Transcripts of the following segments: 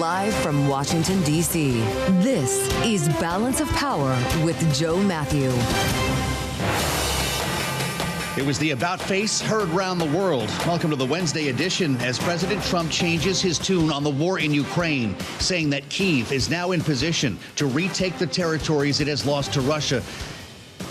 Live from Washington, D.C., this is Balance of Power with Joe Mathieu. It was the about face heard around the world. Welcome to the Wednesday edition as President Trump changes his tune on the war in Ukraine, saying that Kyiv is now in position to retake the territories it has lost to Russia.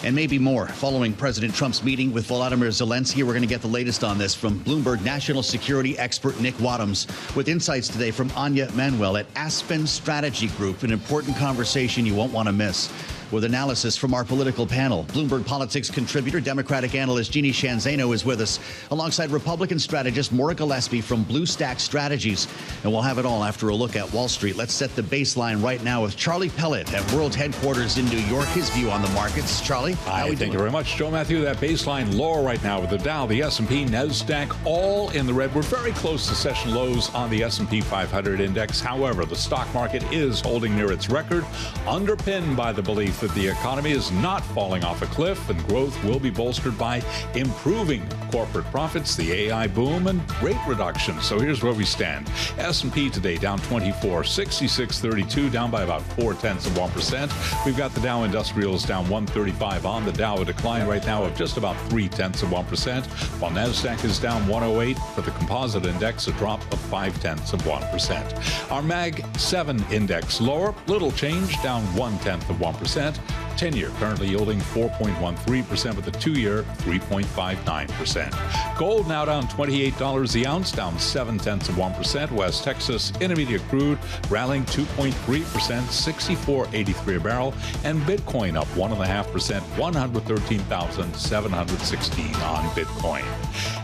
And maybe more. Following President Trump's meeting with Volodymyr Zelensky, we're going to get the latest on this from Bloomberg national security expert Nick Wadhams with insights today from Anja Manuel at Aspen Strategy Group, an important conversation you won't want to miss. With analysis from our political panel, Bloomberg politics contributor, Democratic analyst Jeannie Shanzano is with us, alongside Republican strategist Maura Gillespie from Bluestack Strategies. And we'll have it all after a look at Wall Street. Let's set the baseline right now with Charlie Pellet at World Headquarters in New York. His view on the markets. Charlie, how are we doing? Thank you very much, Joe Mathieu. That baseline lower right now with the Dow, the S&P, NASDAQ, all in the red. We're very close to session lows on the S&P 500 index. However, the stock market is holding near its record, underpinned by the belief that the economy is not falling off a cliff and growth will be bolstered by improving corporate profits, the AI boom, and rate reduction. So here's where we stand. S&P today down 24, 66.32, down by about 0.4%. We've got the Dow Industrials down 135 on the Dow, a decline right now of just about 0.3%, while NASDAQ is down 108 for the composite index, a drop of 0.5%. Our Mag 7 index lower, little change, down 0.1%. 10-year currently yielding 4.13%, with the 2-year 3.59%. Gold now down $28 the ounce, down 0.7%. West Texas Intermediate crude rallying 2.3%, 64.83 a barrel, and Bitcoin up 1.5%, 113,716 on Bitcoin.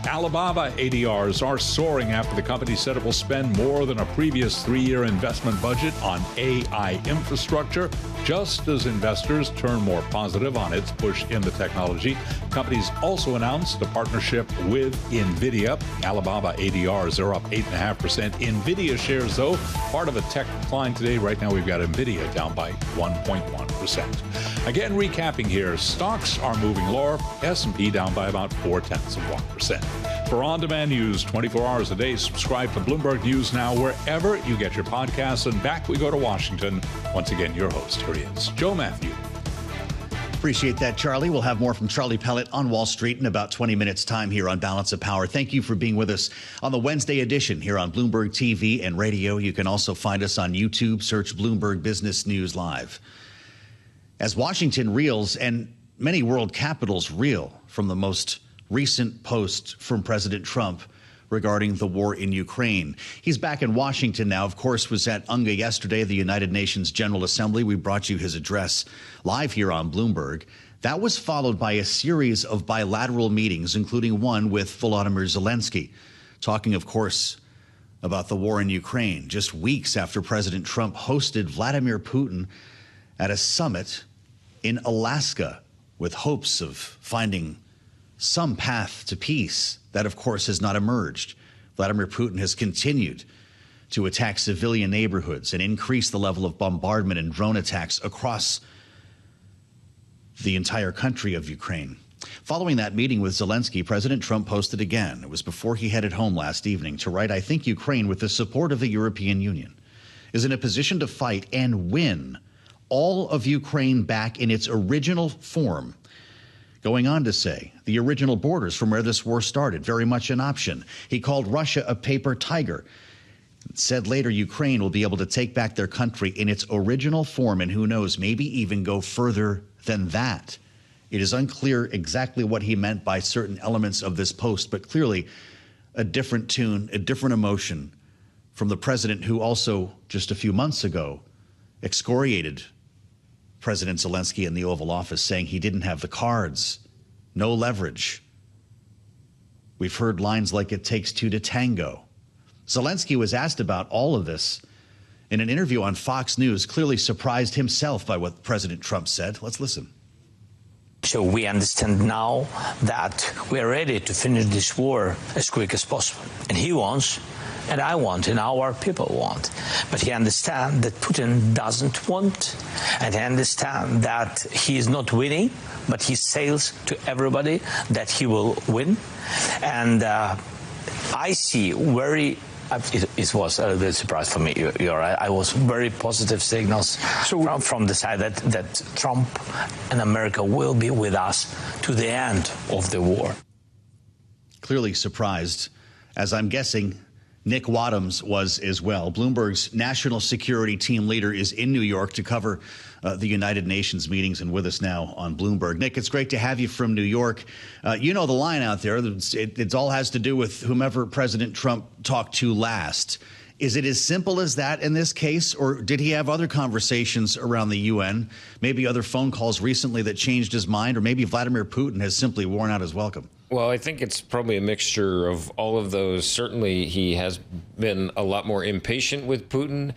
Alibaba ADRs are soaring after the company said it will spend more than a previous 3-year investment budget on AI infrastructure, just as investors turn more positive on its push in the technology. Companies also announced a partnership with NVIDIA. Alibaba ADRs are up 8.5%. NVIDIA shares, though, part of a tech decline today. Right now, we've got NVIDIA down by 1.1%. Again, recapping here, stocks are moving lower. S&P down by about 0.4%. For on-demand news 24 hours a day, subscribe to Bloomberg News Now wherever you get your podcasts. And back we go to Washington. Once again, your host, here he is, Joe Mathieu. Appreciate that, Charlie. We'll have more from Charlie Pellet on Wall Street in about 20 minutes' time here on Balance of Power. Thank you for being with us on the Wednesday edition here on Bloomberg TV and radio. You can also find us on YouTube. Search Bloomberg Business News Live. As Washington reels and many world capitals reel from the most recent post from President Trump regarding the war in Ukraine. He's back in Washington now. Of course, was at UNGA yesterday, the United Nations General Assembly. We brought you his address live here on Bloomberg. That was followed by a series of bilateral meetings, including one with Volodymyr Zelensky, talking, of course, about the war in Ukraine, just weeks after President Trump hosted Vladimir Putin at a summit in Alaska with hopes of finding some path to peace. That, of course, has not emerged. Vladimir Putin has continued to attack civilian neighborhoods and increase the level of bombardment and drone attacks across the entire country of Ukraine. Following that meeting with Zelensky, President Trump posted again. It was before he headed home last evening to write, "I think Ukraine, with the support of the European Union, is in a position to fight and win all of Ukraine back in its original form." Going on to say, the original borders from where this war started, very much an option. He called Russia a paper tiger. Said later Ukraine will be able to take back their country in its original form, and who knows, maybe even go further than that. It is unclear exactly what he meant by certain elements of this post, but clearly a different tune, a different emotion from the president who also just a few months ago excoriated President Zelensky in the Oval Office, saying he didn't have the cards, no leverage. We've heard lines like "it takes two to tango." Zelensky was asked about all of this in an interview on Fox News, clearly surprised himself by what President Trump said. Let's listen. So we understand now that we are ready to finish this war as quick as possible. And he wants, and I want, and our people want. But he understands that Putin doesn't want, and he understands that he is not winning, but he says to everybody that he will win. And I see very It was a little bit surprise for me. You're right. I was very positive signals from the side that Trump and America will be with us to the end of the war. Clearly surprised, as I'm guessing Nick Wadhams was as well. Bloomberg's national security team leader is in New York to cover the United Nations meetings and with us now on Bloomberg. Nick, it's great to have you from New York. You know the line out there. It all has to do with whomever President Trump talked to last. Is it as simple as that in this case, or did he have other conversations around the UN, maybe other phone calls recently that changed his mind, or maybe Vladimir Putin has simply worn out his welcome? Well, I think it's probably a mixture of all of those. Certainly, he has been a lot more impatient with Putin.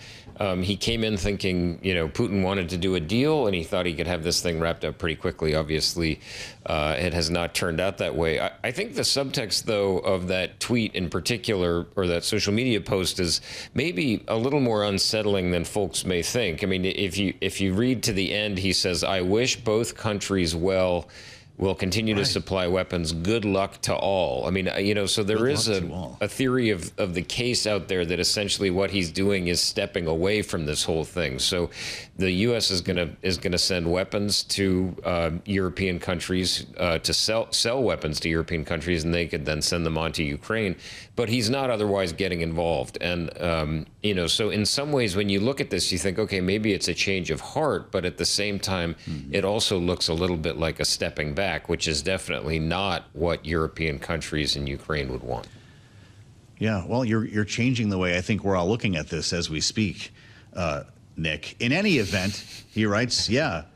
He came in thinking, Putin wanted to do a deal, and he thought he could have this thing wrapped up pretty quickly. Obviously, it has not turned out that way. I think the subtext, though, of that tweet in particular, or that social media post, is maybe a little more unsettling than folks may think. I mean, if you read to the end, he says, "I wish both countries well. Will continue to supply weapons. Good luck to all." I mean, so there is a theory of the case out there that essentially what he's doing is stepping away from this whole thing. So the U.S. is gonna send weapons to European countries to sell weapons to European countries, and they could then send them on to Ukraine. But he's not otherwise getting involved. And, so in some ways, when you look at this, you think, okay, maybe it's a change of heart. But at the same time, it also looks a little bit like a stepping back, which is definitely not what European countries in Ukraine would want. Yeah, well, you're changing the way I think we're all looking at this as we speak, Nick. In any event, he writes,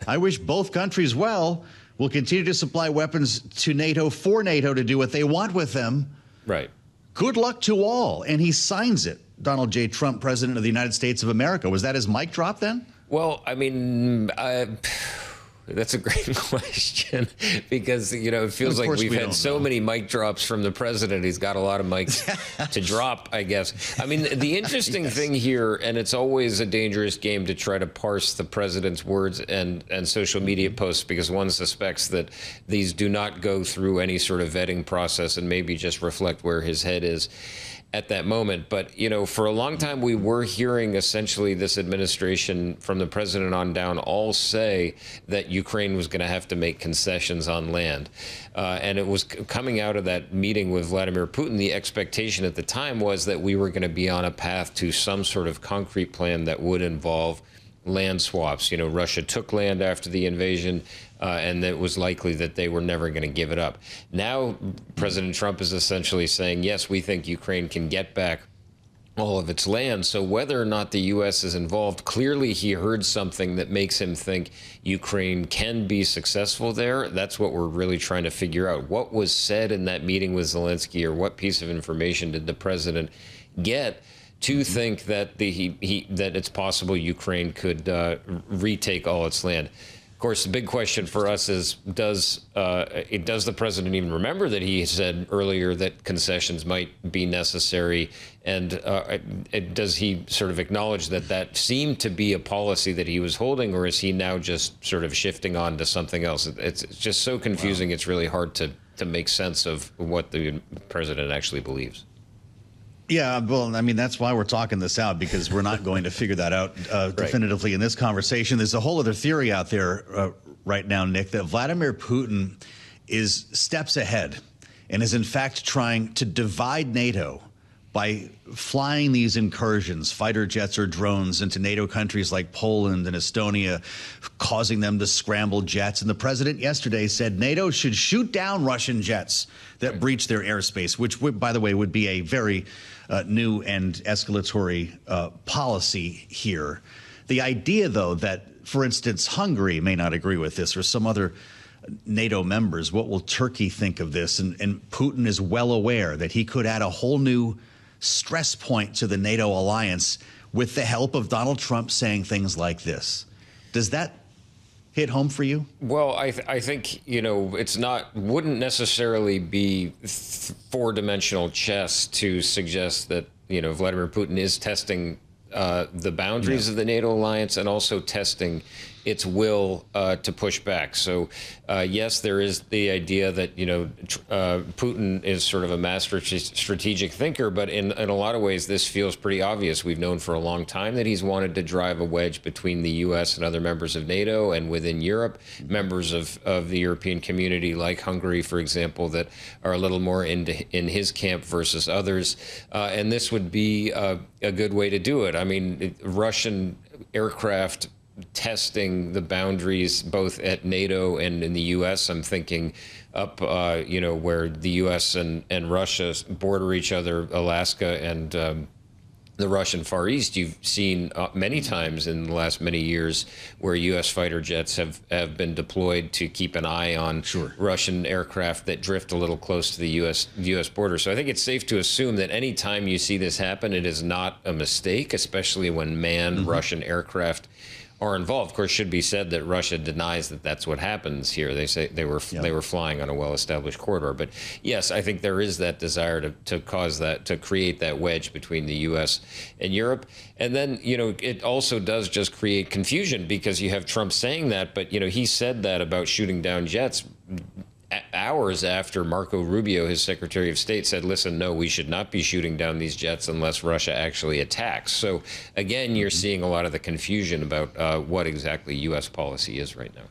I wish both countries well. We'll continue to supply weapons to NATO for NATO to do what they want with them. Right. Good luck to all. And he signs it. Donald J. Trump, President of the United States of America. Was that his mic drop then? Well, I mean, that's a great question because, it feels like we've had so many mic drops from the president. He's got a lot of mics to drop, I guess. I mean, the interesting thing here, and it's always a dangerous game to try to parse the president's words and social media posts, because one suspects that these do not go through any sort of vetting process and maybe just reflect where his head is at that moment. But, for a long time, we were hearing essentially this administration from the president on down all say that Ukraine was going to have to make concessions on land. And it was coming out of that meeting with Vladimir Putin. The expectation at the time was that we were going to be on a path to some sort of concrete plan that would involve land swaps. Russia took land after the invasion, and it was likely that they were never going to give it up. Now, President Trump is essentially saying, yes, we think Ukraine can get back all of its land. So whether or not the U.S. is involved, clearly he heard something that makes him think Ukraine can be successful there. That's what we're really trying to figure out. What was said in that meeting with Zelensky, or what piece of information did the president get to think that that it's possible Ukraine could retake all its land? Of course, the big question for us is, does the president even remember that he said earlier that concessions might be necessary? And does he sort of acknowledge that seemed to be a policy that he was holding, or is he now just sort of shifting on to something else? It's just so confusing. Wow. It's really hard to make sense of what the president actually believes. Yeah, well, I mean, that's why we're talking this out, because we're not going to figure that out definitively in this conversation. There's a whole other theory out there right now, Nick, that Vladimir Putin is steps ahead and is in fact trying to divide NATO by flying these incursions, fighter jets or drones, into NATO countries like Poland and Estonia, causing them to scramble jets. And the president yesterday said NATO should shoot down Russian jets that breach their airspace, which, by the way, would be a very new and escalatory policy here. The idea, though, that, for instance, Hungary may not agree with this, or some other NATO members, what will Turkey think of this? And Putin is well aware that he could add a whole new stress point to the NATO alliance with the help of Donald Trump saying things like this. Does that hit home for you? Well, I think, wouldn't necessarily be four-dimensional chess to suggest that, Vladimir Putin is testing the boundaries of the NATO alliance, and also testing its will to push back. So, yes, there is the idea that, Putin is sort of a master strategic thinker, but in a lot of ways, this feels pretty obvious. We've known for a long time that he's wanted to drive a wedge between the U.S. and other members of NATO and within Europe, members of the European community like Hungary, for example, that are a little more in his camp versus others. And this would be a good way to do it. I mean, Russian aircraft testing the boundaries both at NATO and in the U.S. I'm thinking up, where the U.S. and Russia border each other, Alaska and the Russian Far East. You've seen many times in the last many years where U.S. fighter jets have been deployed to keep an eye on Russian aircraft that drift a little close to the U.S. border. So I think it's safe to assume that any time you see this happen, it is not a mistake, especially when manned Russian aircraft are involved. Of course, should be said that Russia denies that that's what happens here. They say they were flying on a well-established corridor. But yes, I think there is that desire to cause that, to create that wedge between the U.S. and Europe. And then, it also does just create confusion because you have Trump saying that, but, he said that about shooting down jets hours after Marco Rubio, his Secretary of State, said, listen, no, we should not be shooting down these jets unless Russia actually attacks. So, again, you're seeing a lot of the confusion about what exactly U.S. policy is right now.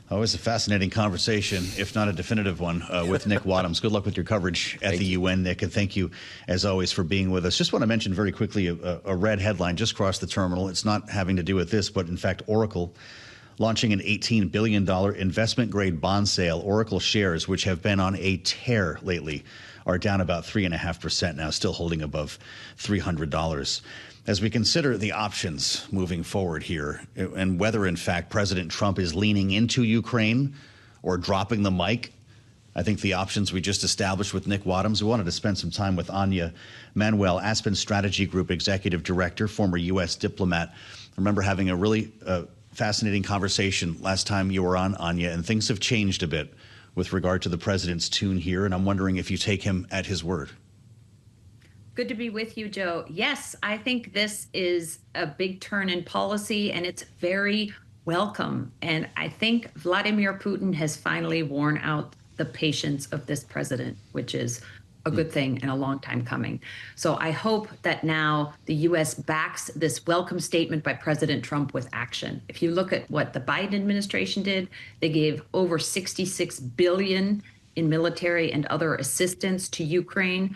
Always a fascinating conversation, if not a definitive one, with Nick Wadhams. Good luck with your coverage at the UN, Nick, and thank you, as always, for being with us. Just want to mention very quickly a red headline just crossed the terminal. It's not having to do with this, but, in fact, Oracle launching an $18 billion investment-grade bond sale. Oracle shares, which have been on a tear lately, are down about 3.5% now, still holding above $300. As we consider the options moving forward here, and whether, in fact, President Trump is leaning into Ukraine or dropping the mic, I think the options we just established with Nick Wadhams. We wanted to spend some time with Anja, Manuel, Aspen Strategy Group Executive Director, former U.S. diplomat. I remember having a really fascinating conversation last time you were on, Anja, and things have changed a bit with regard to the president's tune here, and I'm wondering if you take him at his word. Good to be with you, Joe. Yes, I think this is a big turn in policy, and it's very welcome. And I think Vladimir Putin has finally worn out the patience of this president, which is a good thing and a long time coming. So I hope that now the U.S. backs this welcome statement by President Trump with action. If you look at what the Biden administration did, they gave over $66 billion in military and other assistance to Ukraine.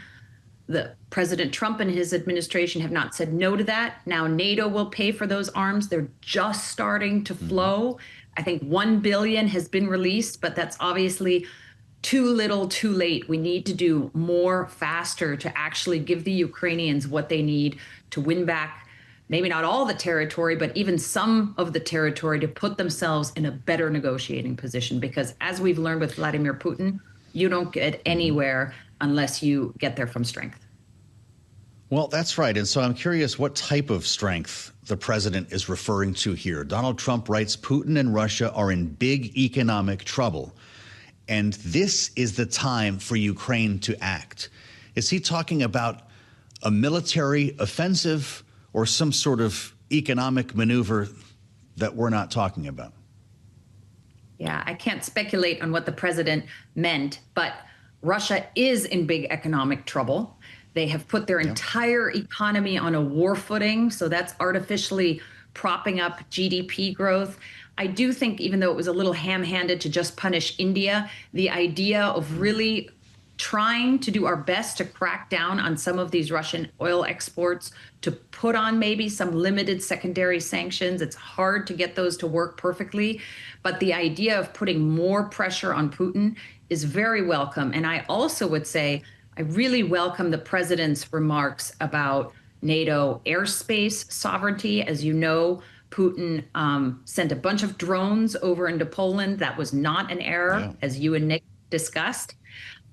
The President Trump and his administration have not said no to that. Now NATO will pay for those arms. They're just starting to flow. I think $1 billion has been released, but that's obviously too little, too late. We need to do more faster to actually give the Ukrainians what they need to win back, maybe not all the territory, but even some of the territory, to put themselves in a better negotiating position. Because as we've learned with Vladimir Putin, you don't get anywhere unless you get there from strength. Well, that's right. And so I'm curious what type of strength the president is referring to here. Donald Trump writes, Putin and Russia are in big economic trouble, and this is the time for Ukraine to act. Is he talking about a military offensive or some sort of economic maneuver that we're not talking about? Yeah, I can't speculate on what the president meant, but Russia is in big economic trouble. They have put their entire economy on a war footing, so that's artificially propping up GDP growth. I do think, even though it was a little ham-handed to just punish India, the idea of really trying to do our best to crack down on some of these Russian oil exports, to put on maybe some limited secondary sanctions. It's hard to get those to work perfectly, but the idea of putting more pressure on Putin is very welcome. And I also would say I really welcome the president's remarks about NATO airspace sovereignty. As you know, Putin sent a bunch of drones over into Poland. That was not an error, as you and Nick discussed.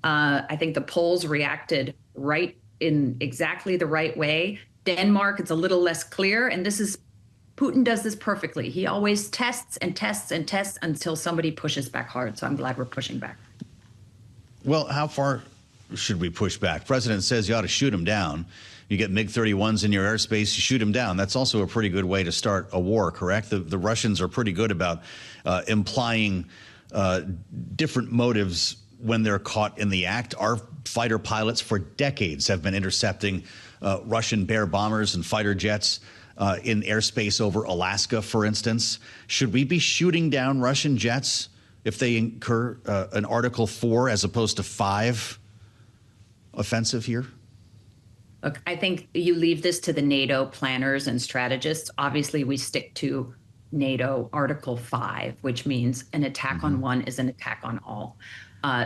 I think the Poles reacted right in exactly the right way. Denmark, it's a little less clear. And Putin does this perfectly. He always tests and tests and tests until somebody pushes back hard. So I'm glad we're pushing back. Well, how far should we push back? President says you ought to shoot them down. You get MiG-31s in your airspace, you shoot them down. That's also a pretty good way to start a war, correct? The Russians are pretty good about implying different motives when they're caught in the act. Our fighter pilots for decades have been intercepting Russian Bear bombers and fighter jets in airspace over Alaska, for instance. Should we be shooting down Russian jets if they incur an Article 4 as opposed to 5 offensive here? Look, I think you leave this to the NATO planners and strategists. Obviously, we stick to NATO Article 5, which means an attack on one is an attack on all.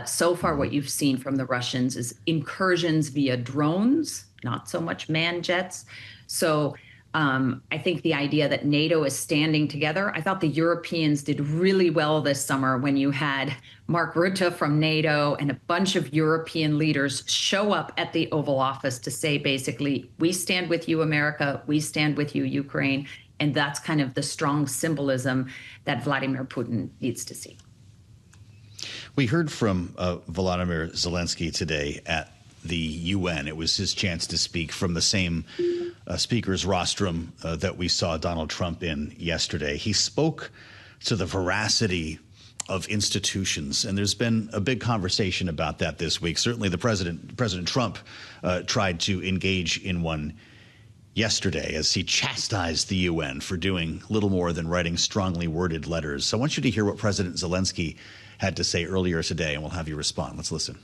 So far, what you've seen from the Russians is incursions via drones, not so much manned jets. So I think the idea that NATO is standing together, I thought the Europeans did really well this summer when you had Mark Rutte from NATO and a bunch of European leaders show up at the Oval Office to say, basically, we stand with you, America, we stand with you, Ukraine. And that's kind of the strong symbolism that Vladimir Putin needs to see. We heard from Volodymyr Zelensky today at the UN. It was his chance to speak from the same speaker's rostrum that we saw Donald Trump in yesterday. He spoke to the veracity of institutions, and there's been a big conversation about that this week. Certainly President Trump tried to engage in one yesterday as he chastised the UN for doing little more than writing strongly worded letters. So I want you to hear what President Zelensky had to say earlier today, and we'll have you respond. Let's listen.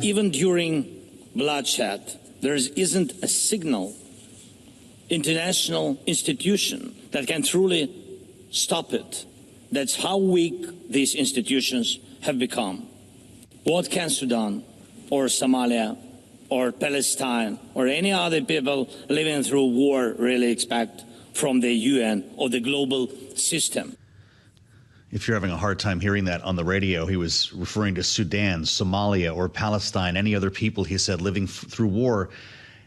Even during bloodshed, there isn't a single international institution that can truly stop it. That's how weak these institutions have become. What can Sudan or Somalia or Palestine or any other people living through war really expect from the UN or the global system? If you're having a hard time hearing that on the radio, he was referring to Sudan, Somalia, or Palestine, any other people, he said, living through war,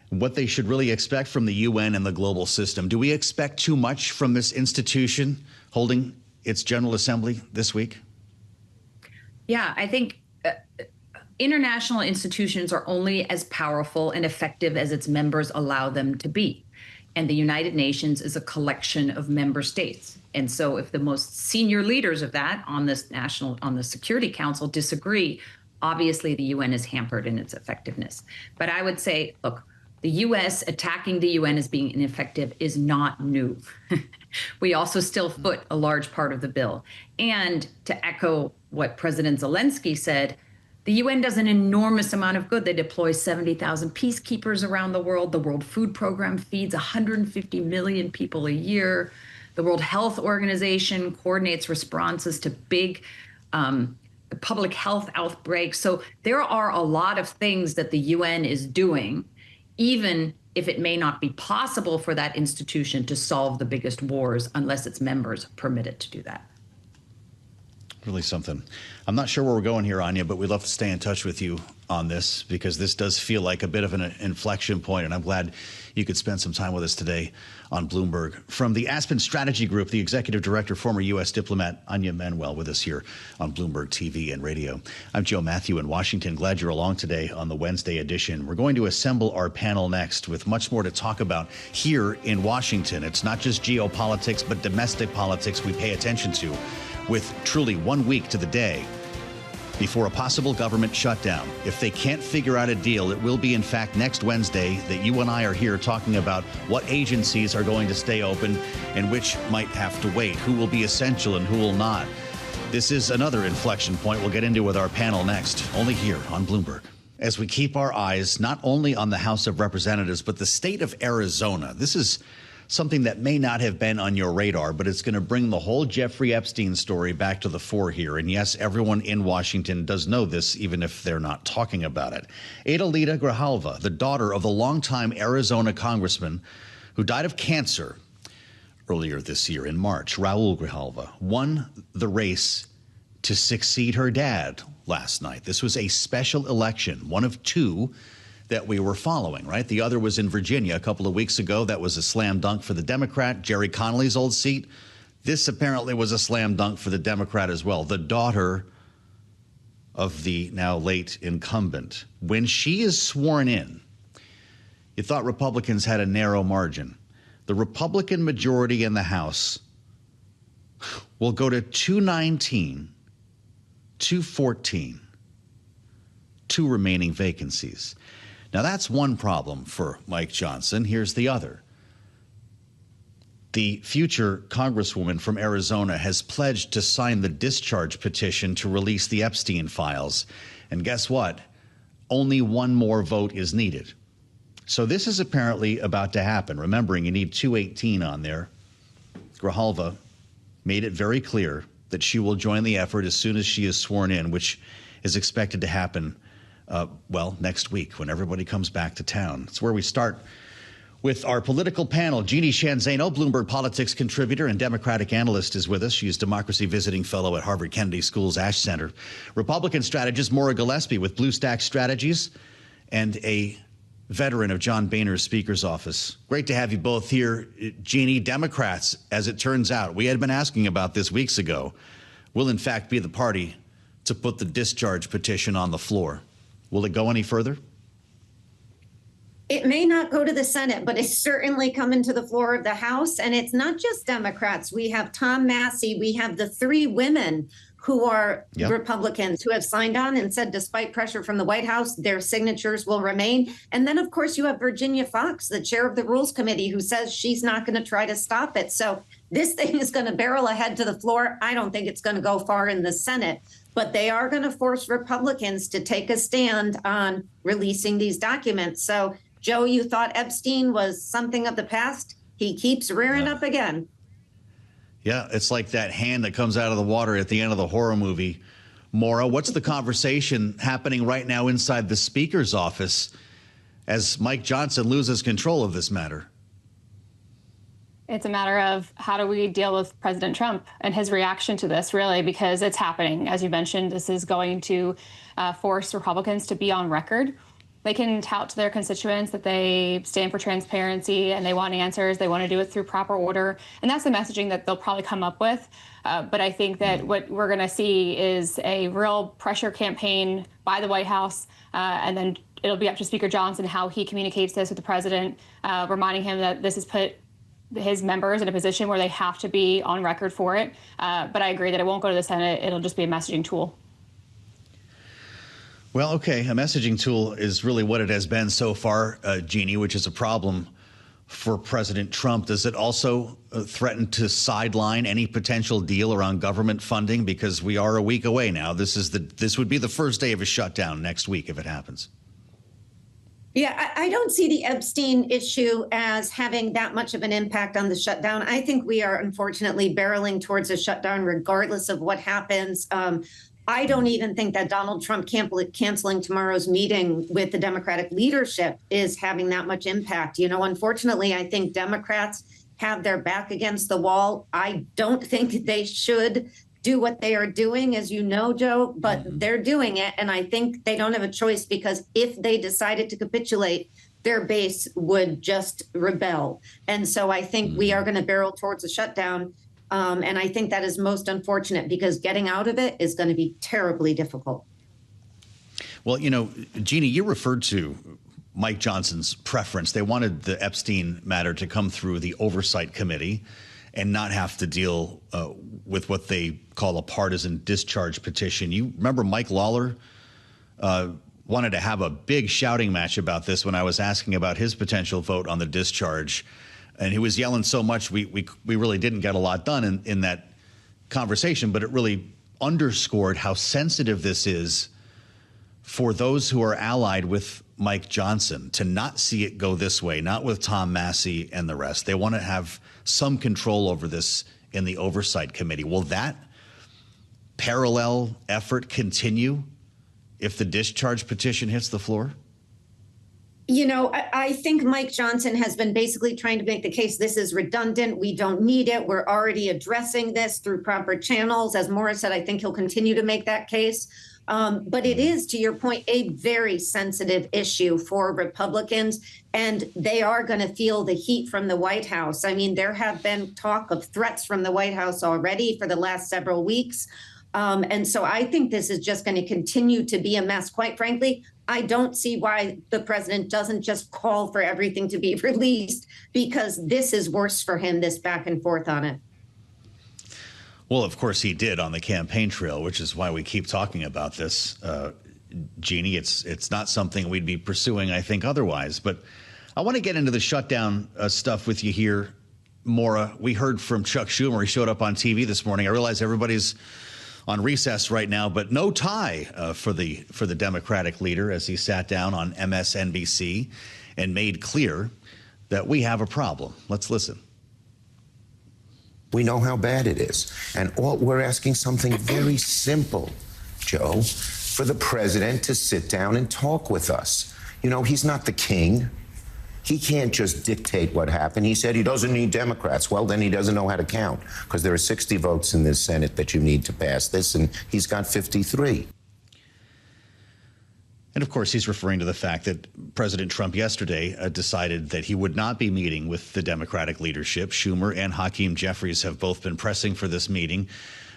what they should really expect from the UN and the global system. Do we expect too much from this institution holding its General Assembly this week? Yeah, I think international institutions are only as powerful and effective as its members allow them to be. And the United Nations is a collection of member states. And so if the most senior leaders of that on the Security Council disagree, obviously the UN is hampered in its effectiveness. But I would say, look, the U.S. attacking the UN as being ineffective is not new. We also still foot a large part of the bill. And to echo what President Zelensky said, the UN does an enormous amount of good. They deploy 70,000 peacekeepers around the world. The World Food Program feeds 150 million people a year. The World Health Organization coordinates responses to big public health outbreaks. So there are a lot of things that the UN is doing, even if it may not be possible for that institution to solve the biggest wars unless its members permit it to do that. Really something. I'm not sure where we're going here, Anja, but we'd love to stay in touch with you on this because this does feel like a bit of an inflection point, and I'm glad you could spend some time with us today on Bloomberg. From the Aspen Strategy Group, the executive director, former U.S. diplomat Anja Manuel, with us here on Bloomberg TV and radio. I'm Joe Mathieu in Washington. Glad you're along today on the Wednesday edition. We're going to assemble our panel next with much more to talk about here in Washington. It's not just geopolitics, but domestic politics we pay attention to, with truly 1 week to the day before a possible government shutdown. If they can't figure out a deal, it will be, in fact, next Wednesday that you and I are here talking about what agencies are going to stay open and which might have to wait, who will be essential and who will not. This is another inflection point we'll get into with our panel next, only here on Bloomberg. As we keep our eyes not only on the House of Representatives, but the state of Arizona. This is something that may not have been on your radar, but it's going to bring the whole Jeffrey Epstein story back to the fore here. And yes, everyone in Washington does know this, even if they're not talking about it. Adelita Grijalva, the daughter of the longtime Arizona congressman who died of cancer earlier this year in March, Raul Grijalva, won the race to succeed her dad last night. This was a special election, one of two that we were following, right? The other was in Virginia a couple of weeks ago. That was a slam dunk for the Democrat, Jerry Connolly's old seat. This apparently was a slam dunk for the Democrat as well. The daughter of the now late incumbent. When she is sworn in, you thought Republicans had a narrow margin. The Republican majority in the House will go to 219, 214, 2 remaining vacancies. Now, that's one problem for Mike Johnson. Here's the other. The future Congresswoman from Arizona has pledged to sign the discharge petition to release the Epstein files. And guess what? Only one more vote is needed. So this is apparently about to happen. Remembering you need 218 on there. Grijalva made it very clear that she will join the effort as soon as she is sworn in, which is expected to happen next week when everybody comes back to town. It's where we start with our political panel. Jeannie Shanzano, Bloomberg politics contributor and Democratic analyst, is with us. She is Democracy Visiting Fellow at Harvard Kennedy School's Ash Center. Republican strategist Maura Gillespie with Bluestack Strategies, and a veteran of John Boehner's Speaker's Office. Great to have you both here. Jeannie, Democrats, as it turns out, we had been asking about this weeks ago, will in fact be the party to put the discharge petition on the floor. Will it go any further? It may not go to the Senate, but it's certainly coming to the floor of the House. And it's not just Democrats. We have Tom Massey. We have the 3 women who are Republicans who have signed on and said, despite pressure from the White House, their signatures will remain. And then, of course, you have Virginia Foxx, the chair of the Rules Committee, who says she's not going to try to stop it. So this thing is going to barrel ahead to the floor. I don't think it's going to go far in the Senate, but they are going to force Republicans to take a stand on releasing these documents. So, Joe, you thought Epstein was something of the past? He keeps rearing up again. Yeah, it's like that hand that comes out of the water at the end of the horror movie. Maura, what's the conversation happening right now inside the Speaker's office as Mike Johnson loses control of this matter? It's a matter of how do we deal with President Trump and his reaction to this, really, because it's happening. As you mentioned, this is going to force Republicans to be on record. They can tout to their constituents that they stand for transparency and they want answers. They want to do it through proper order. And that's the messaging that they'll probably come up with. But I think that what we're going to see is a real pressure campaign by the White House. And then it'll be up to Speaker Johnson how he communicates this with the president, reminding him that this has put his members in a position where they have to be on record for it. But I agree that it won't go to the Senate. It'll just be a messaging tool. Well, okay, a messaging tool is really what it has been so far, Jeannie, which is a problem for President Trump. Does it also threaten to sideline any potential deal around government funding? Because we are a week away now. This would be the first day of a shutdown next week if it happens. Yeah, I don't see the Epstein issue as having that much of an impact on the shutdown. I think we are unfortunately barreling towards a shutdown regardless of what happens. I don't even think that Donald Trump canceling tomorrow's meeting with the Democratic leadership is having that much impact. You know, unfortunately, I think Democrats have their back against the wall. I don't think they should do what they are doing, as you know, Joe, but they're doing it. And I think they don't have a choice, because if they decided to capitulate, their base would just rebel. And so I think we are going to barrel towards a shutdown. And I think that is most unfortunate, because getting out of it is going to be terribly difficult. Well, you know, Jeannie, you referred to Mike Johnson's preference. They wanted the Epstein matter to come through the Oversight Committee and not have to deal with what they call a partisan discharge petition. You remember Mike Lawler wanted to have a big shouting match about this when I was asking about his potential vote on the discharge. And he was yelling so much, we really didn't get a lot done in that conversation. But it really underscored how sensitive this is for those who are allied with Mike Johnson to not see it go this way, not with Tom Massey and the rest. They want to have some control over this in the Oversight Committee. Will that parallel effort continue if the discharge petition hits the floor? You know, I think Mike Johnson has been basically trying to make the case this is redundant. We don't need it. We're already addressing this through proper channels. As Maura said, I think he'll continue to make that case. But it is, to your point, a very sensitive issue for Republicans, and they are going to feel the heat from the White House. I mean, there have been talk of threats from the White House already for the last several weeks. And so I think this is just going to continue to be a mess. Quite frankly, I don't see why the president doesn't just call for everything to be released, because this is worse for him, this back and forth on it. Well, of course, he did on the campaign trail, which is why we keep talking about this. Jeannie, it's not something we'd be pursuing, I think, otherwise. But I want to get into the shutdown stuff with you here, Maura. We heard from Chuck Schumer. He showed up on TV this morning. I realize everybody's on recess right now, but no tie for the Democratic leader as he sat down on MSNBC and made clear that we have a problem. Let's listen. We know how bad it is. And we're asking something very simple, Joe, for the president to sit down and talk with us. You know, he's not the king. He can't just dictate what happened. He said he doesn't need Democrats. Well, then he doesn't know how to count, because there are 60 votes in this Senate that you need to pass this, and he's got 53. And of course, he's referring to the fact that President Trump yesterday decided that he would not be meeting with the Democratic leadership. Schumer and Hakeem Jeffries have both been pressing for this meeting.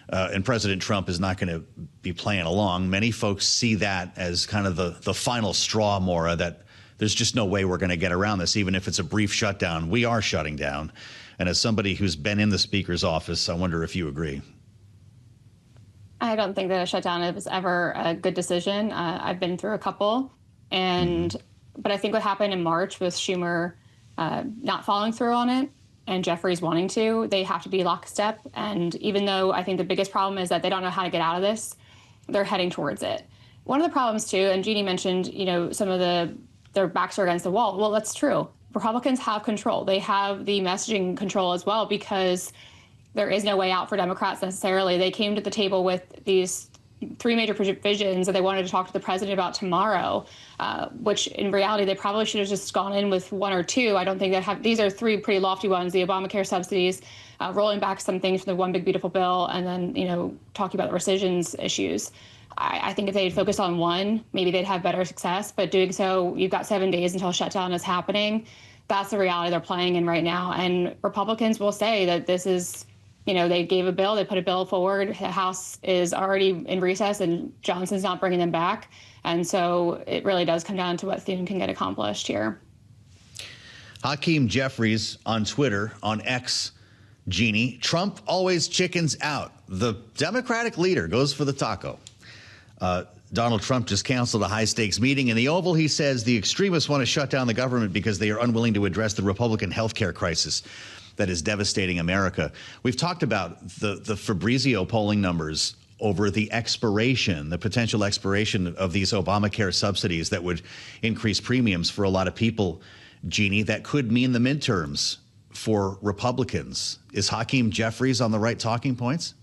And President Trump is not going to be playing along. Many folks see that as kind of the final straw, Maura, that there's just no way we're going to get around this. Even if it's a brief shutdown, we are shutting down. And as somebody who's been in the speaker's office, I wonder if you agree. I don't think that a shutdown is ever a good decision. I've been through a couple, but I think what happened in March with Schumer not following through on it and Jeffries wanting to, they have to be lockstep. And even though I think the biggest problem is that they don't know how to get out of this, they're heading towards it. One of the problems too, and Jeannie mentioned, some of their backs are against the wall. Well, that's true. Republicans have control. They have the messaging control as well, because there is no way out for Democrats necessarily. They came to the table with these 3 major provisions that they wanted to talk to the president about tomorrow, which in reality, they probably should have just gone in with 1 or 2. I don't think these are 3 pretty lofty ones: the Obamacare subsidies, rolling back some things from the One Big Beautiful Bill, and then, talking about the rescissions issues. I think if they'd focused on one, maybe they'd have better success. But doing so, you've got 7 days until shutdown is happening. That's the reality they're playing in right now. And Republicans will say that this is, they gave a bill, they put a bill forward. The House is already in recess and Johnson's not bringing them back. And so it really does come down to what Thune can get accomplished here. Hakeem Jeffries on Twitter, on X, Jeannie, Trump always chickens out. The Democratic leader goes for the taco. Donald Trump just canceled a high-stakes meeting in the Oval. He says the extremists want to shut down the government because they are unwilling to address the Republican health care crisis that is devastating America. We've talked about the Fabrizio polling numbers over the potential expiration of these Obamacare subsidies that would increase premiums for a lot of people. Jeannie, that could mean the midterms for Republicans. Is Hakeem Jeffries on the right talking points?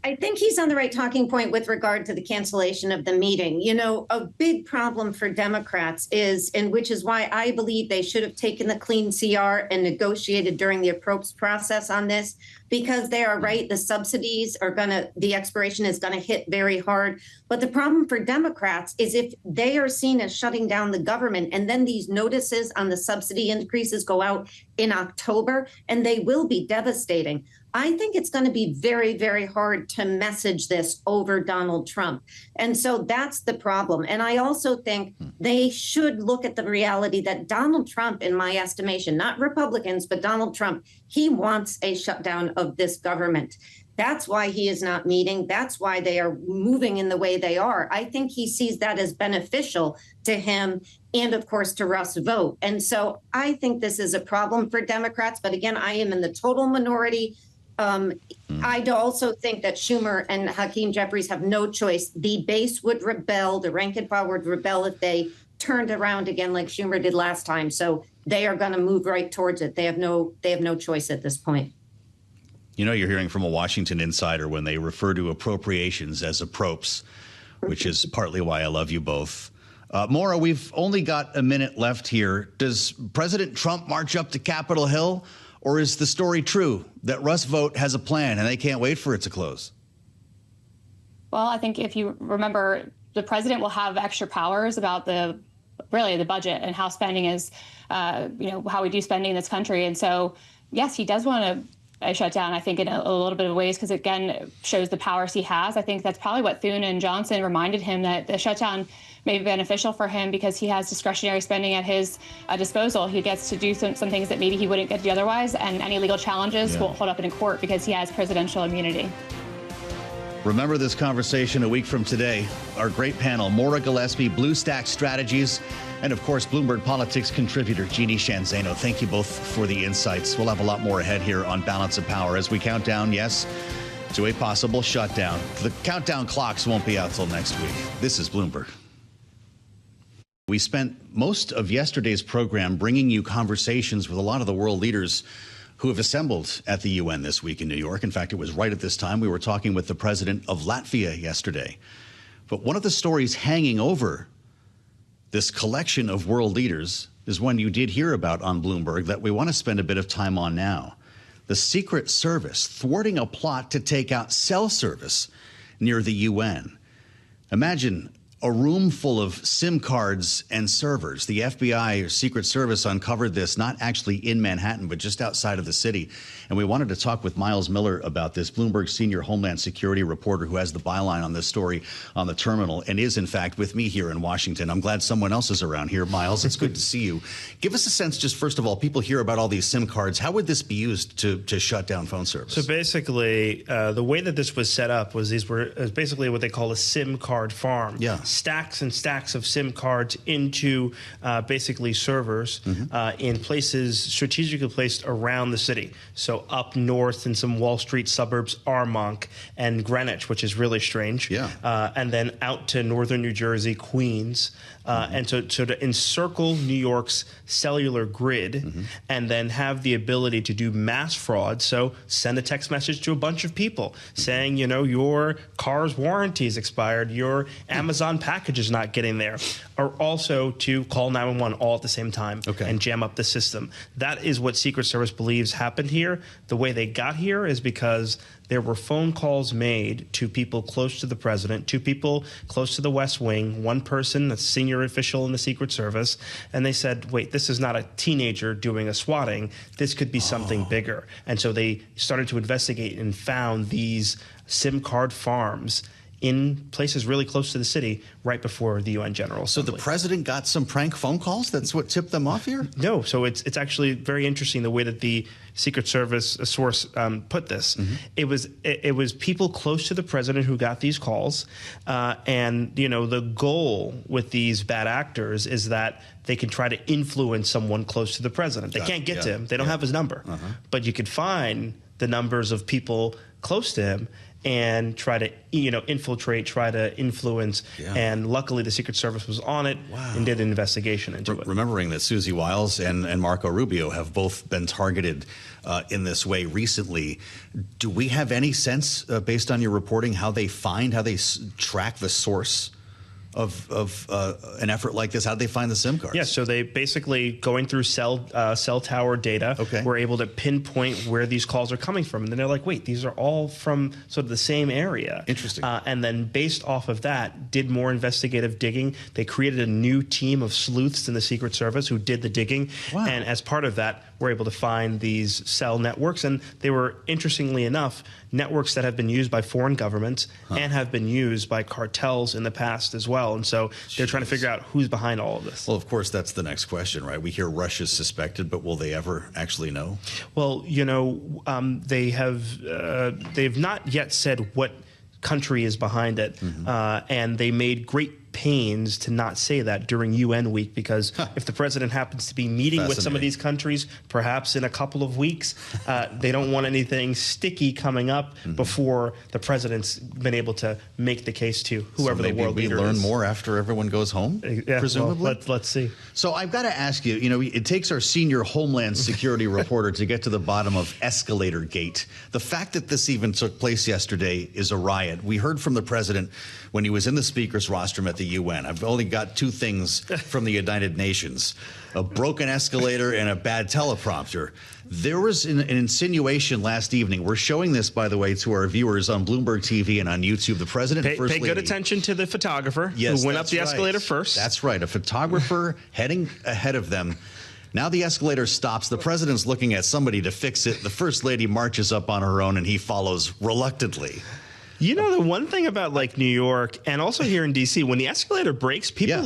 I think he's on the right talking point with regard to the cancellation of the meeting. A big problem for Democrats is, and which is why I believe they should have taken the clean CR and negotiated during the approach process on this, because they are right. The subsidies the expiration is going to hit very hard. But the problem for Democrats is if they are seen as shutting down the government, and then these notices on the subsidy increases go out in October, and they will be devastating. I think it's going to be very, very hard to message this over Donald Trump. And so that's the problem. And I also think they should look at the reality that Donald Trump, in my estimation, not Republicans, but Donald Trump, he wants a shutdown of this government. That's why he is not meeting. That's why they are moving in the way they are. I think he sees that as beneficial to him and, of course, to Russ Vogt. And so I think this is a problem for Democrats. But again, I am in the total minority. I also think that Schumer and Hakeem Jeffries have no choice. The base would rebel, the rank and file would rebel if they turned around again like Schumer did last time. So they are going to move right towards it. They have no choice at this point. You're hearing from a Washington insider when they refer to appropriations as approps, which is partly why I love you both. Maura, we've only got a minute left here. Does President Trump march up to Capitol Hill? Or is the story true that Russ Vogt has a plan and they can't wait for it to close? Well, I think if you remember, the president will have extra powers about the budget and how spending is, how we do spending in this country. And so, yes, he does want to a shutdown, I think, in a little bit of ways, because, again, it shows the powers he has. I think that's probably what Thune and Johnson reminded him, that the shutdown may be beneficial for him because he has discretionary spending at his disposal. He gets to do some things that maybe he wouldn't get to do otherwise, and any legal challenges won't hold up in court because he has presidential immunity. Remember this conversation a week from today. Our great panel, Maura, Gillespie, Bluestack Strategies, and of course, Bloomberg Politics contributor Jeannie Shanzano. Thank you both for the insights. We'll have a lot more ahead here on Balance of Power as we count down, yes, to a possible shutdown. The countdown clocks won't be out till next week. This is Bloomberg. We spent most of yesterday's program bringing you conversations with a lot of the world leaders who have assembled at the UN this week in New York. In fact, it was right at this time we were talking with the president of Latvia yesterday. But one of the stories hanging over this collection of world leaders is one you did hear about on Bloomberg that we want to spend a bit of time on now. The Secret Service thwarting a plot to take out cell service near the UN. Imagine a room full of SIM cards and servers. The FBI or Secret Service uncovered this, not actually in Manhattan, but just outside of the city. And we wanted to talk with Myles Miller about this, Bloomberg senior Homeland Security reporter who has the byline on this story on the terminal and is, in fact, with me here in Washington. I'm glad someone else is around here. Myles, it's good to see you. Give us a sense, just first of all, people hear about all these SIM cards. How would this be used to shut down phone service? So basically, the way that this was set up was these were basically what they call a SIM card farm. Yeah. Stacks and stacks of SIM cards into basically servers in places strategically placed around the city. So up north in some Wall Street suburbs, Armonk and Greenwich, which is really strange. Yeah. And then out to northern New Jersey, Queens. And so to encircle New York's cellular grid and then have the ability to do mass fraud. So send a text message to a bunch of people saying, you know, your car's warranty is expired, your Amazon package is not getting there, or also to call 911 all at the same time and jam up the system. That is what Secret Service believes happened here. The way they got here is because there were phone calls made to people close to the president, to people close to the West Wing, one person, a senior official in the Secret Service, and they said, wait, this is not a teenager doing a swatting. This could be something bigger. And so they started to investigate and found these SIM card farms in places really close to the city right before the UN General Assembly. So the president got some prank phone calls? That's what tipped them off here? No. So it's actually very interesting the way that the Secret Service source put this. It was people close to the president who got these calls. And, you know, the goal with these bad actors is that they can try to influence someone close to the president. They can't get to him. They don't have his number. But you could find the numbers of people close to him and try to, you know, infiltrate, try to influence. And luckily the Secret Service was on it and did an investigation into it. Remembering that Susie Wiles and Marco Rubio have both been targeted in this way recently, do we have any sense, based on your reporting, how they track the source of an effort like this? How'd they find the SIM cards? Yeah, so they basically, going through cell tower data, were able to pinpoint where these calls are coming from. And then they're like, wait, these are all from sort of the same area. Interesting. And then based off of that, did more investigative digging. They created a new team of sleuths in the Secret Service who did the digging. And as part of that, were able to find these cell networks. And they were, interestingly enough, networks that have been used by foreign governments and have been used by cartels in the past as well. And so they're trying to figure out who's behind all of this. Well, of course, that's the next question, right? We hear Russia's suspected, but will they ever actually know? Well, you know, they've not yet said what country is behind it. And they made great pains to not say that during UN week, because if the president happens to be meeting with some of these countries, perhaps in a couple of weeks, they don't want anything sticky coming up before the president's been able to make the case to whoever the world leader is. Maybe we learn more after everyone goes home, presumably? Well, let's see. So I've got to ask you, you know, it takes our senior Homeland Security reporter to get to the bottom of Escalator Gate. The fact that this even took place yesterday is a riot. We heard from the president when he was in the speaker's rostrum at the UN. I've only got two things from the United Nations: a broken escalator and a bad teleprompter. There was an insinuation last evening. We're showing this, by the way, to our viewers on Bloomberg TV and on YouTube. The president and First Lady. Pay good attention to the photographer who went up the escalator first. That's right. A photographer heading ahead of them Now the escalator stops. The president's looking at somebody to fix it. The first lady marches up on her own, and he follows reluctantly. You know, the one thing about like New York and also here in D.C., when the escalator breaks, people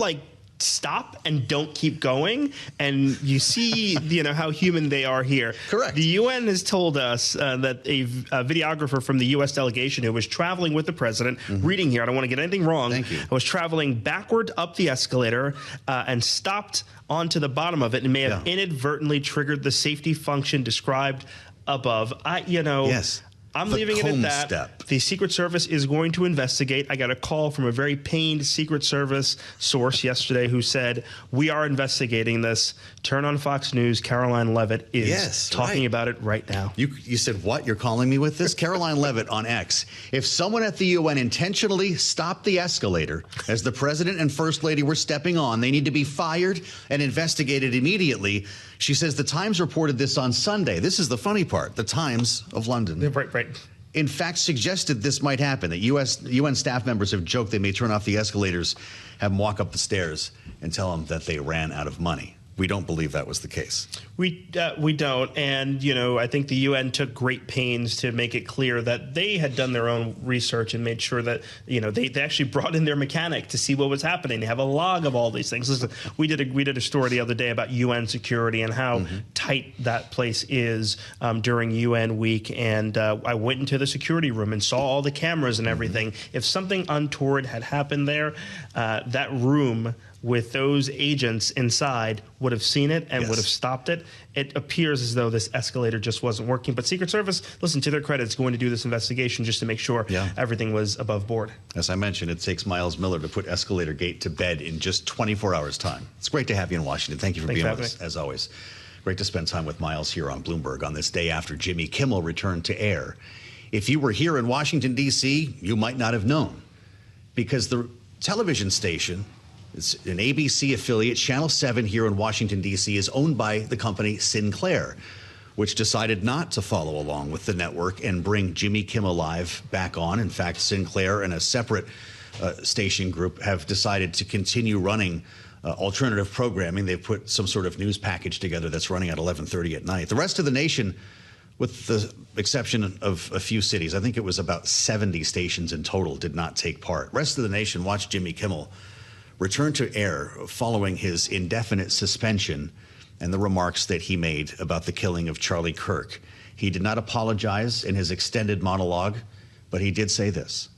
stop and don't keep going, and you see how human they are here. Correct. The UN has told us that a videographer from the U.S. delegation who was traveling with the president, reading here, I don't want to get anything wrong, Thank you. was traveling backward up the escalator and stopped onto the bottom of it and may have inadvertently triggered the safety function described above. Yes. I'm leaving it at that. Step. The Secret Service is going to investigate. I got a call from a very pained Secret Service source yesterday who said, we are investigating this. Turn on Fox News. Caroline Levitt is talking about it right now. You said what? You're calling me with this? Caroline Levitt on X. If someone at the UN intentionally stopped the escalator as the president and first lady were stepping on, they need to be fired and investigated immediately. She says the Times reported this on Sunday. This is the funny part. The Times of London. Right. In fact, suggested this might happen, that UN staff members have joked they may turn off the escalators, have them walk up the stairs, and tell them that they ran out of money. We don't believe that was the case. We don't. And, I think the UN took great pains to make it clear that they had done their own research and made sure that, they actually brought in their mechanic to see what was happening. They have a log of all these things. Listen, we did a story the other day about UN security and how tight that place is during UN week. And I went into the security room and saw all the cameras and everything. If something untoward had happened there, that room with those agents inside would have seen it and would have stopped it. It appears as though this escalator just wasn't working. But Secret Service, listen, to their credit, is going to do this investigation just to make sure everything was above board. As I mentioned, it takes Myles Miller to put Escalator Gate to bed in just 24 hours' time. It's great to have you in Washington. Thank you for being with us, as always. Great to spend time with Myles here on Bloomberg on this day after Jimmy Kimmel returned to air. If you were here in Washington, D.C., you might not have known, because the television station, it's an ABC affiliate, Channel 7 here in Washington, D.C., is owned by the company Sinclair, which decided not to follow along with the network and bring Jimmy Kimmel Live back on. In fact, Sinclair and a separate station group have decided to continue running alternative programming. They've put some sort of news package together that's running at 11:30 at night. The rest of the nation, with the exception of a few cities, I think it was about 70 stations in total, did not take part. Rest of the nation watched Jimmy Kimmel returned to air following his indefinite suspension and the remarks that he made about the killing of Charlie Kirk. He did not apologize in his extended monologue, but he did say this.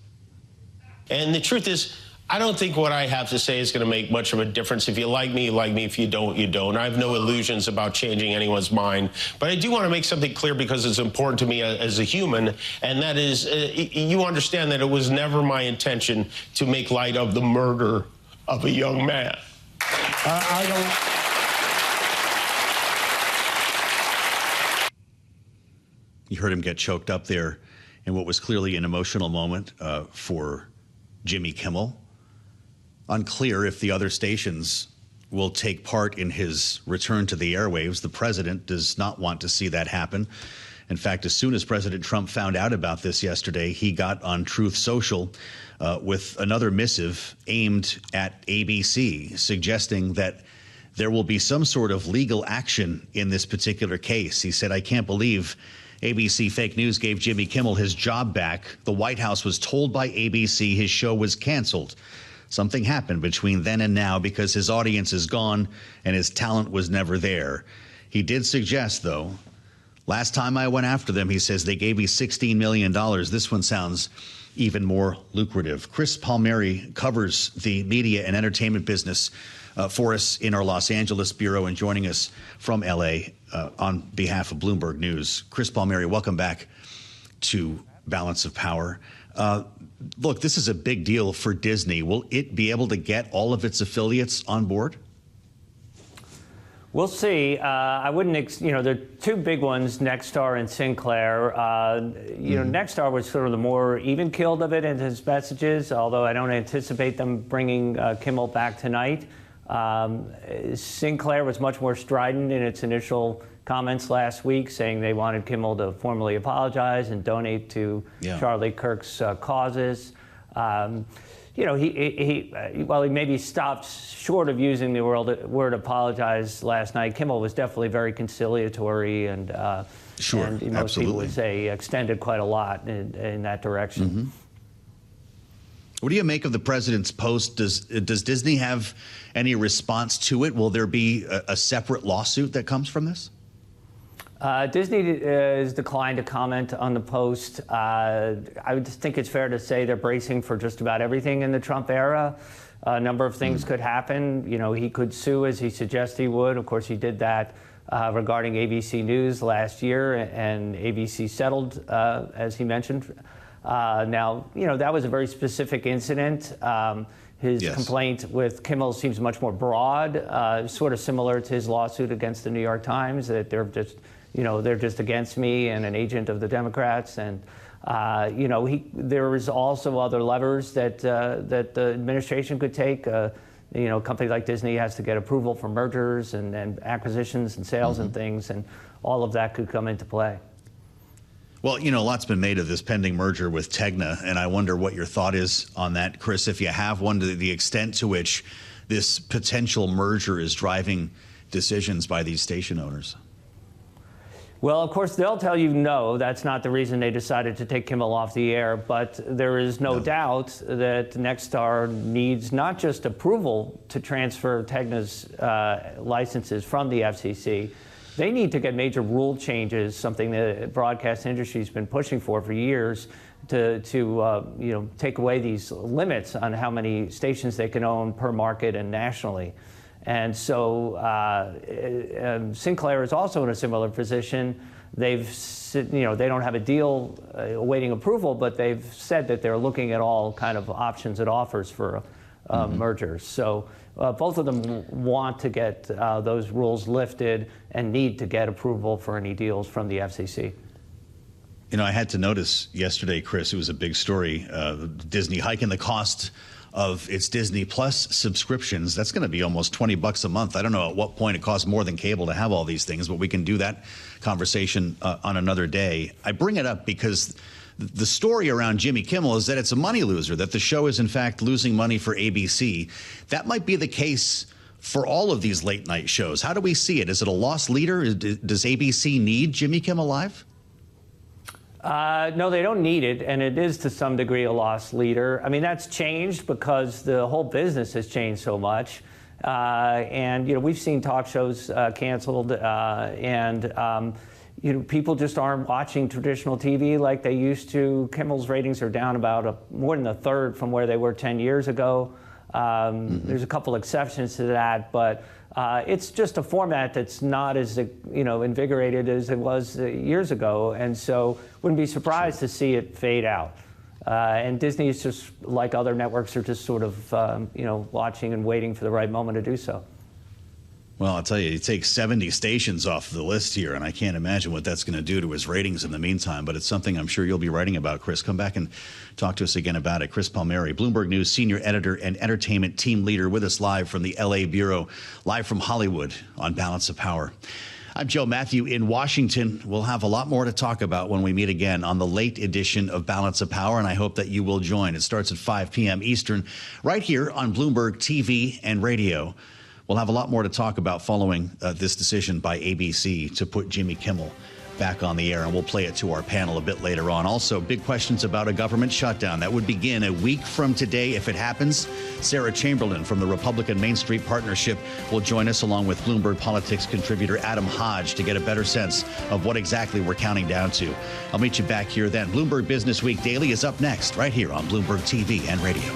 And the truth is, I don't think what I have to say is going to make much of a difference. If you like me, you like me. If you don't, you don't. I have no illusions about changing anyone's mind. But I do want to make something clear because it's important to me as a human, and that is, you understand that it was never my intention to make light of the murder of a young man. I don't. You heard him get choked up there in what was clearly an emotional moment for Jimmy Kimmel. Unclear if the other stations will take part in his return to the airwaves. The president does not want to see that happen. In fact, as soon as President Trump found out about this yesterday, he got on Truth Social with another missive aimed at ABC, suggesting that there will be some sort of legal action in this particular case. He said, I can't believe ABC Fake News gave Jimmy Kimmel his job back. The White House was told by ABC his show was canceled. Something happened between then and now because his audience is gone and his talent was never there. He did suggest, though, last time I went after them, he says, they gave me $16 million. This one sounds even more lucrative. Chris Palmeri covers the media and entertainment business for us in our Los Angeles bureau, and joining us from L.A. On behalf of Bloomberg News. Chris Palmeri, welcome back to Balance of Power. Look, this is a big deal for Disney. Will it be able to get all of its affiliates on board? We'll see. I wouldn't, there are two big ones, Nexstar and Sinclair. Nexstar was sort of the more even-keeled of it in his messages, although I don't anticipate them bringing Kimmel back tonight. Sinclair was much more strident in its initial comments last week, saying they wanted Kimmel to formally apologize and donate to Charlie Kirk's causes. while he maybe stopped short of using the word apologize last night, Kimmel was definitely very conciliatory and sure, and most absolutely. people would say extended quite a lot in that direction. Mm-hmm. What do you make of the president's post? Does Disney have any response to it? Will there be a separate lawsuit that comes from this? Disney has declined to comment on the post. I would think it's fair to say they're bracing for just about everything in the Trump era. A number of things could happen. He could sue as he suggests he would. Of course, he did that regarding ABC News last year, and ABC settled, as he mentioned. Now, that was a very specific incident. His complaint with Kimmel seems much more broad, sort of similar to his lawsuit against the New York Times, that they're just against me and an agent of the Democrats. And, there is also other levers that the administration could take. A company like Disney has to get approval for mergers and acquisitions and sales and things, and all of that could come into play. Well, a lot's been made of this pending merger with Tegna, and I wonder what your thought is on that, Chris, if you have one, to the extent to which this potential merger is driving decisions by these station owners. Well, of course, they'll tell you no, that's not the reason they decided to take Kimmel off the air. But there is no doubt that Nexstar needs not just approval to transfer Tegna's licenses from the FCC. They need to get major rule changes, something the broadcast industry has been pushing for years, to take away these limits on how many stations they can own per market and nationally. And so Sinclair is also in a similar position. They don't have a deal awaiting approval, but they've said that they're looking at all kind of options it offers for mergers. So both of them want to get those rules lifted and need to get approval for any deals from the FCC. I had to notice yesterday, Chris, it was a big story, Disney hiking the cost of its Disney Plus subscriptions. That's going to be almost $20 a month. I don't know at what point it costs more than cable to have all these things, but we can do that conversation on another day. I bring it up because the story around Jimmy Kimmel is that it's a money loser, that the show is in fact losing money for ABC. That might be the case for all of these late night shows. How do we see it? Is it a lost leader? Does ABC need Jimmy Kimmel Live? No, they don't need it, and it is to some degree a lost leader. I mean, that's changed because the whole business has changed so much. And we've seen talk shows canceled, and people just aren't watching traditional TV like they used to. Kimmel's ratings are down about more than a third from where they were 10 years ago. There's a couple exceptions to that, but it's just a format that's not as invigorated as it was years ago, and so wouldn't be surprised to see it fade out. And Disney is just like other networks are just sort of watching and waiting for the right moment to do so. Well, I'll tell you, you take 70 stations off the list here, and I can't imagine what that's going to do to his ratings in the meantime, but it's something I'm sure you'll be writing about, Chris. Come back and talk to us again about it. Chris Palmeri, Bloomberg News senior editor and entertainment team leader, with us live from the L.A. Bureau, live from Hollywood on Balance of Power. I'm Joe Mathieu in Washington. We'll have a lot more to talk about when we meet again on the late edition of Balance of Power, and I hope that you will join. It starts at 5 p.m. Eastern, right here on Bloomberg TV and radio. We'll have a lot more to talk about following this decision by ABC to put Jimmy Kimmel back on the air, and we'll play it to our panel a bit later on. Also, big questions about a government shutdown that would begin a week from today if it happens. Sarah Chamberlain from the Republican Main Street Partnership will join us, along with Bloomberg Politics contributor Adam Hodge, to get a better sense of what exactly we're counting down to. I'll meet you back here then. Bloomberg Business Week Daily is up next, right here on Bloomberg TV and radio.